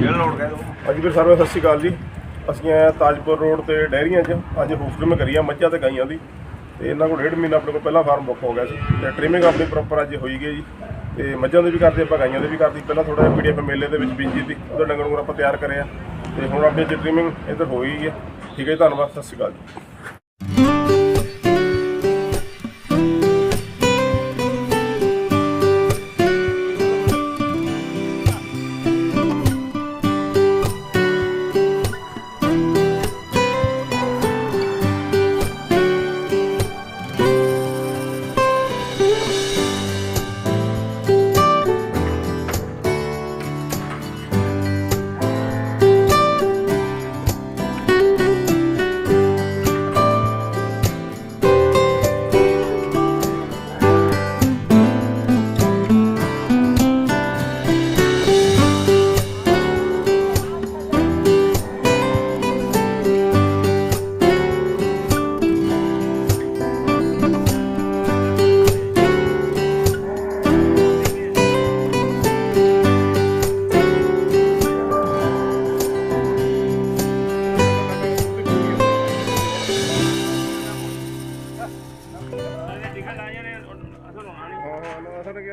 अज भी सारे सत श्री अकाल जी। ਅਸੀਂ ਆਏ ਤਾਜਪੁਰ रोड ਤੇ ਡੈਰੀਆਂ 'ਚ ਅੱਜ ਹੂਫ ਟ੍ਰਿਮ ਕਰੀ ਆ ਮੱਝਾਂ ਤੇ ਗਾਈਆਂ ਦੀ। ਤੇ ਇਹਨਾਂ ਕੋਲ 1.5 ਮਹੀਨਾ ਆਪਣੇ ਕੋਲ ਪਹਿਲਾਂ ਫਾਰਮ ਬੁੱਕ ਹੋ ਗਿਆ ਸੀ ਤੇ ਟ੍ਰਿਮਿੰਗ ਆਪਣੀ ਪ੍ਰੋਪਰ ਅੱਜ ਹੋਈ ਗਈ ਜੀ। ਤੇ ਮੱਝਾਂ ਦੇ ਵੀ ਕਰਦੇ ਆਪਾਂ, ਗਾਈਆਂ ਦੇ ਵੀ ਕਰਦੀ। ਪਹਿਲਾਂ ਥੋੜਾ ਜਿਹਾ PDF ਮੇਲੇ ਦੇ ਵਿੱਚ ਬੀਜੀ ਸੀ, ਉਹਦਾ ਡੰਗਰ ਨੂੰ ਆਪਾਂ ਤਿਆਰ ਕਰਿਆ ਤੇ ਹੁਣ ਆਪਣੀ ਅੱਜ ਟ੍ਰਿਮਿੰਗ ਇੱਧਰ ਹੋ ਗਈ ਹੈ। ਠੀਕ ਹੈ ਜੀ, ਧੰਨਵਾਦ, ਸਤਿ ਸ਼੍ਰੀ ਅਕਾਲ ਜੀ।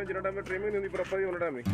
जिन्ना टाइम ट्रेनिंग नहीं होंगी प्रॉपर उन्ना टाइम नहीं।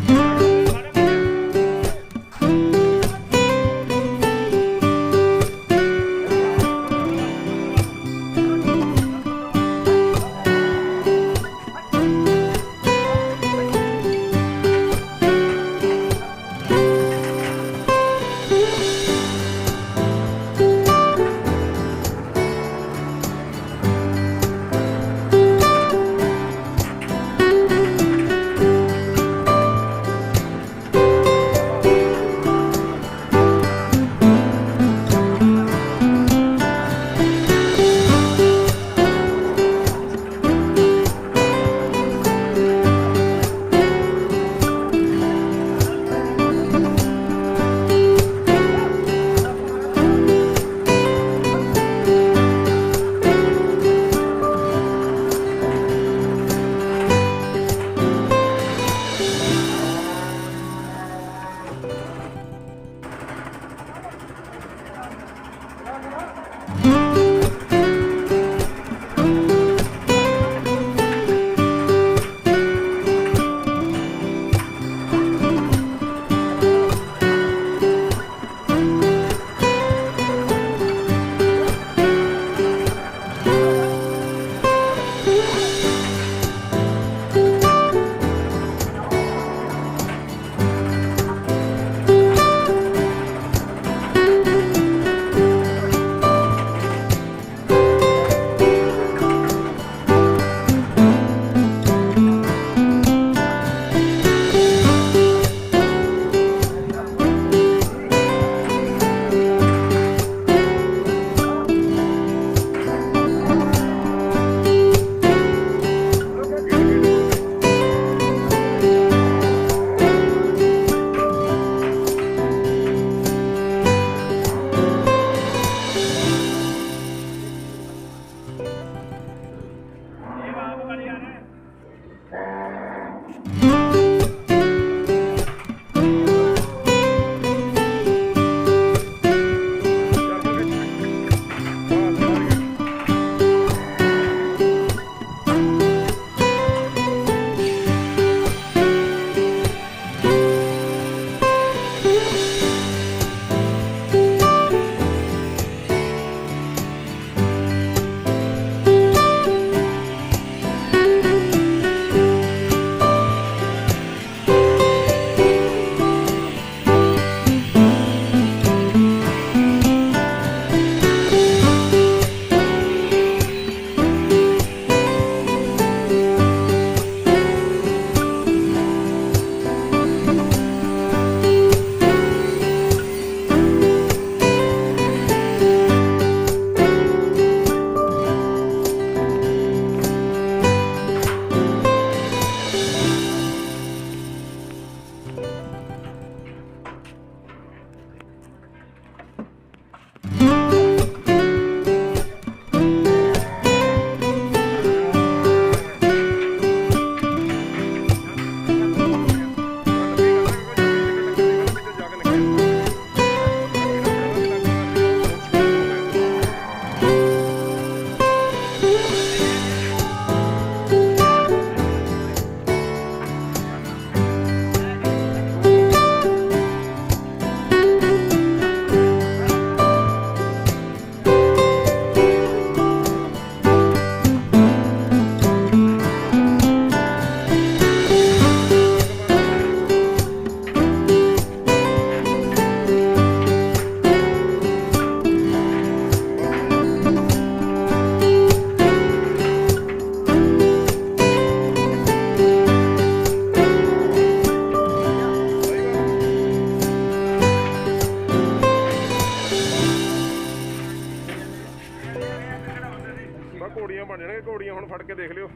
ਦੇਣਗੇ ਘੋੜੀਆਂ। ਹੁਣ ਫੜ ਕੇ ਦੇਖ ਲਿਓ।